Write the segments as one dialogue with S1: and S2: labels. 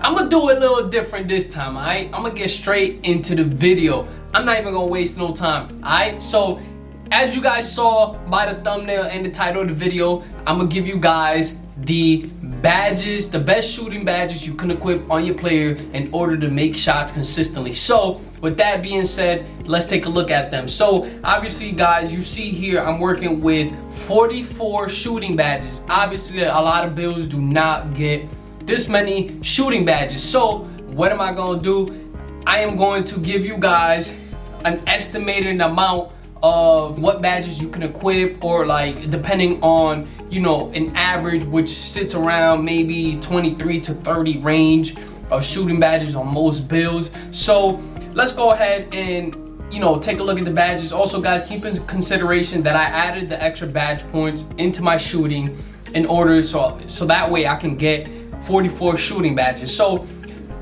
S1: I'm gonna do it a little different this time, alright? I'm gonna get straight into the video. I'm not even gonna waste no time, alright? So, as you guys saw by the thumbnail and the title of the video, I'm gonna give you guys the badges, the best shooting badges you can equip on your player in order to make shots consistently. So, with that being said, let's take a look at them. So, obviously, guys, you see here, I'm working with 44 shooting badges. Obviously, a lot of builds do not get this many shooting badges. So, what am I gonna do? I am going to give you guys an estimated amount of what badges you can equip, or like depending on, you know, an average, which sits around maybe 23 to 30 range of shooting badges on most builds. So let's go ahead and, you know, take a look at the badges. Also, guys, keep in consideration that I added the extra badge points into my shooting in order so that way I can get 44 shooting badges. So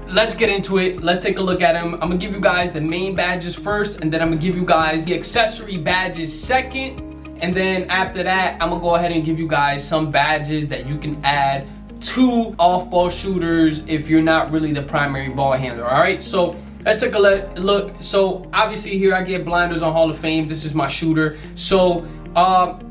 S1: let's get into it. Let's take a look at them. I'm gonna give you guys the main badges first, and then I'm gonna give you guys the accessory badges second, and then after that I'm gonna go ahead and give you guys some badges that you can add to off-ball shooters if you're not really the primary ball handler. All right, so let's take a look. So obviously here I get blinders on Hall of Fame. This is my shooter. So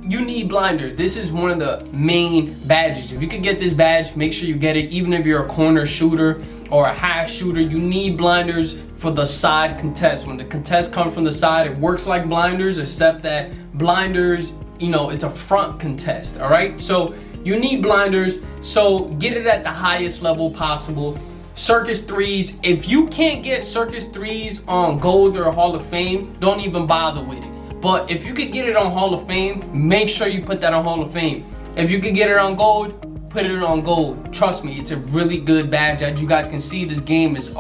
S1: you need blinders. This is one of the main badges. If you could get this badge, make sure you get it. Even if you're a corner shooter or a hash shooter, you need blinders for the side contest. When the contest comes from the side, it works like blinders, except that blinders, you know, it's a front contest. All right, so you need blinders. So get it at the highest level possible. Circus 3s. If you can't get Circus 3s on Gold or Hall of Fame, don't even bother with it. But if you could get it on Hall of Fame, make sure you put that on Hall of Fame. If you could get it on Gold, put it on Gold. Trust me, it's a really good badge. As you guys can see, this game is,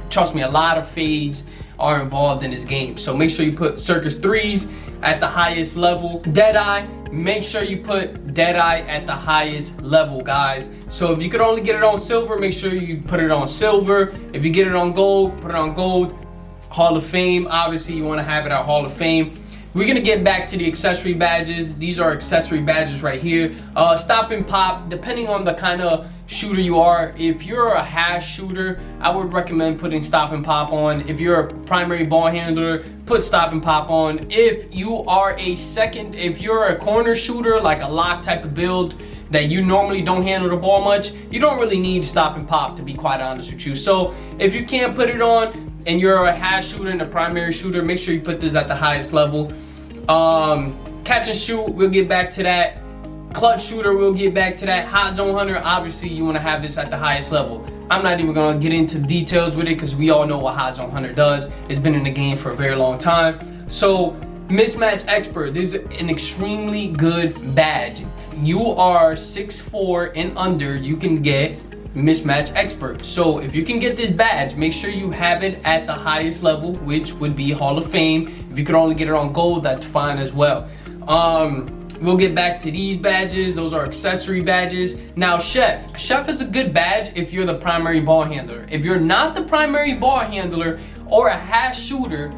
S1: trust me, a lot of fades are involved in this game. So make sure you put Circus 3s at the highest level. Deadeye, make sure you put Deadeye at the highest level, guys. So if you could only get it on Silver, make sure you put it on Silver. If you get it on Gold, put it on Gold. Hall of Fame, obviously you want to have it at Hall of Fame. We're gonna get back to the accessory badges. These are accessory badges right here. Stop and pop, depending on the kind of shooter you are. If you're a hash shooter, I would recommend putting stop and pop on. If you're a primary ball handler, put stop and pop on. If you are if you're a corner shooter, like a lock type of build that you normally don't handle the ball much, you don't really need stop and pop, to be quite honest with you. So if you can't put it on and you're a hash shooter and a primary shooter, make sure you put this at the highest level. Catch and shoot, we'll get back to that. Clutch shooter, we'll get back to that. Hot zone hunter, obviously you want to have this at the highest level. I'm not even gonna get into details with it because we all know what hot zone hunter does. It's been in the game for a very long time. So Mismatch Expert, this is an extremely good badge. If you are 6'4" and under, you can get Mismatch Expert. So if you can get this badge, make sure you have it at the highest level, which would be Hall of Fame. If you could only get it on Gold, that's fine as well. We'll get back to these badges. Those are accessory badges. Now, Chef. Chef is a good badge if you're the primary ball handler. If you're not the primary ball handler or a hash shooter,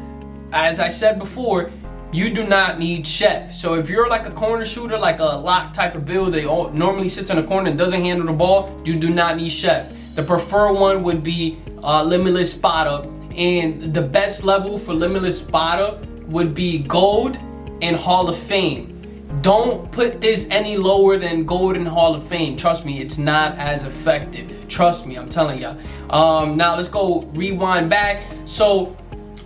S1: as I said before, you do not need Chef. So if you're like a corner shooter, like a lock type of build that normally sits in a corner and doesn't handle the ball, you do not need Chef. The preferred one would be Limitless Spotter, and the best level for Limitless Spotter would be Gold and Hall of Fame. Don't put this any lower than Gold and Hall of Fame. Trust me, it's not as effective. Trust me, I'm telling ya. Now let's go rewind back. So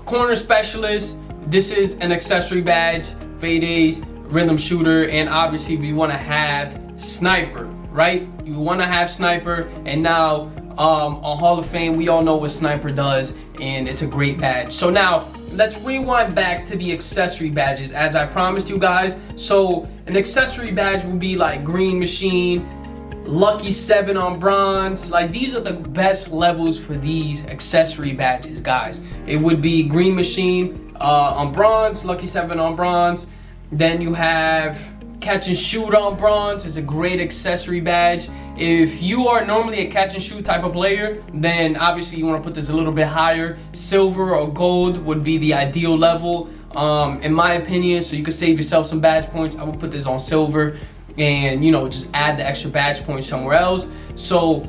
S1: corner specialist, this is an accessory badge, fadeays, rhythm shooter, and obviously we want to have sniper, right? You want to have sniper, and now on Hall of Fame, we all know what sniper does, and it's a great badge. So now let's rewind back to the accessory badges, as I promised you guys. So an accessory badge would be like Green Machine, Lucky 7 on bronze. Like, these are the best levels for these accessory badges, guys. It would be Green Machine on bronze, Lucky 7 on bronze. Then you have Catch and Shoot on bronze. Is a great accessory badge. If you are normally a catch and shoot type of player, then obviously you want to put this a little bit higher. Silver or Gold would be the ideal level, in my opinion, so you could save yourself some badge points. I would put this on Silver and, you know, just add the extra badge points somewhere else. So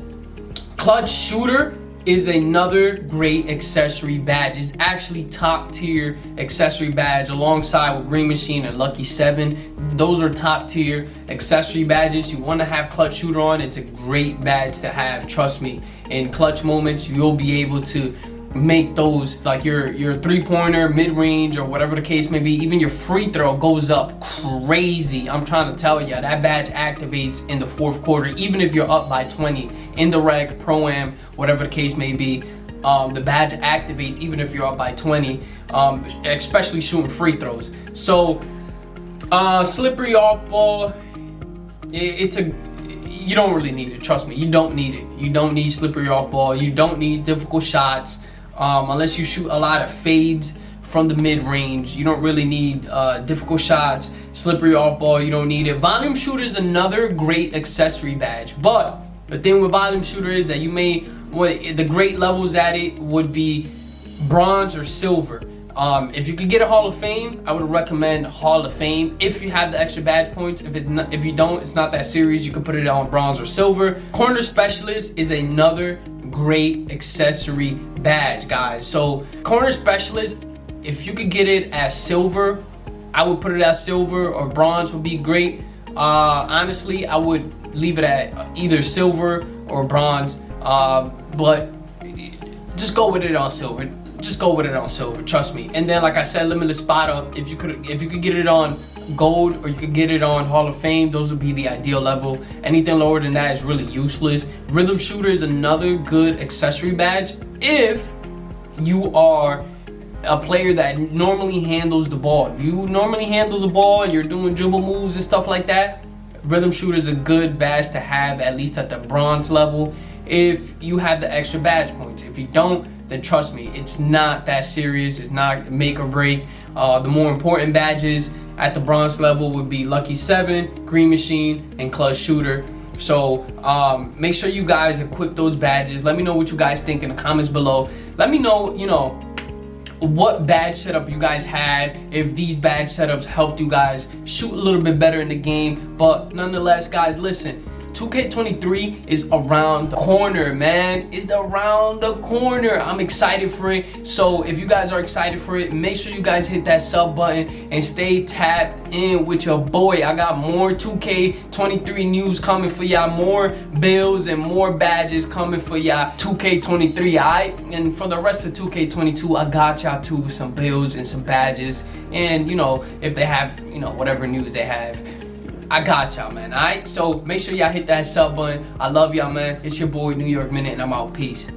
S1: Clutch Shooter is another great accessory badge. It's actually top tier accessory badge alongside with Green Machine and Lucky 7. Those are top tier accessory badges. You want to have Clutch Shooter on. It's a great badge to have, trust me. In clutch moments, you'll be able to make those, like your three-pointer, mid-range, or whatever the case may be. Even your free throw goes up crazy. I'm trying to tell you, that badge activates in the fourth quarter, even if you're up by 20 in the rec, pro-am, whatever the case may be. The badge activates even if you're up by 20, especially shooting free throws. So slippery off ball, you don't really need it. Trust me, you don't need it. You don't need slippery off ball. You don't need difficult shots. Unless you shoot a lot of fades from the mid-range, you don't really need difficult shots. Slippery off ball, you don't need it. Volume Shooter is another great accessory badge, but the thing with Volume Shooter is that the great levels at it would be bronze or silver. If you could get a Hall of Fame, I would recommend Hall of Fame if you have the extra badge points. If you don't, it's not that serious. You can put it on bronze or silver. Corner Specialist is another great accessory badge, guys. So Corner Specialist, if you could get it as silver, I would put it as silver, or bronze would be great. Honestly, I would leave it at either silver or bronze, but just go with it on silver. Just go with it on silver, trust me. And then, like I said, Limitless Spot Up, if you could get it on gold, or you could get it on Hall of Fame, those would be the ideal level. Anything lower than that is really useless. Rhythm Shooter is another good accessory badge if you are a player that normally handles the ball. If you normally handle the ball and you're doing dribble moves and stuff like that, Rhythm Shooter is a good badge to have, at least at the bronze level, if you have the extra badge points. If you don't, then trust me, it's not that serious. It's not make or break. The more important badges at the bronze level would be Lucky 7, Green Machine, and Clutch Shooter. So make sure you guys equip those badges. Let me know what you guys think in the comments below. Let me know, what badge setup you guys had, if these badge setups helped you guys shoot a little bit better in the game. But nonetheless, guys, listen, 2K23 is around the corner, man. It's around the corner. I'm excited for it. So if you guys are excited for it, make sure you guys hit that sub button and stay tapped in with your boy. I got more 2K23 news coming for y'all, more builds and more badges coming for y'all 2K23, alright? And for the rest of 2K22, I got y'all too, some builds and some badges. And if they have, whatever news they have, I got y'all, man, alright? So make sure y'all hit that sub button. I love y'all, man. It's your boy, New York Minute, and I'm out. Peace.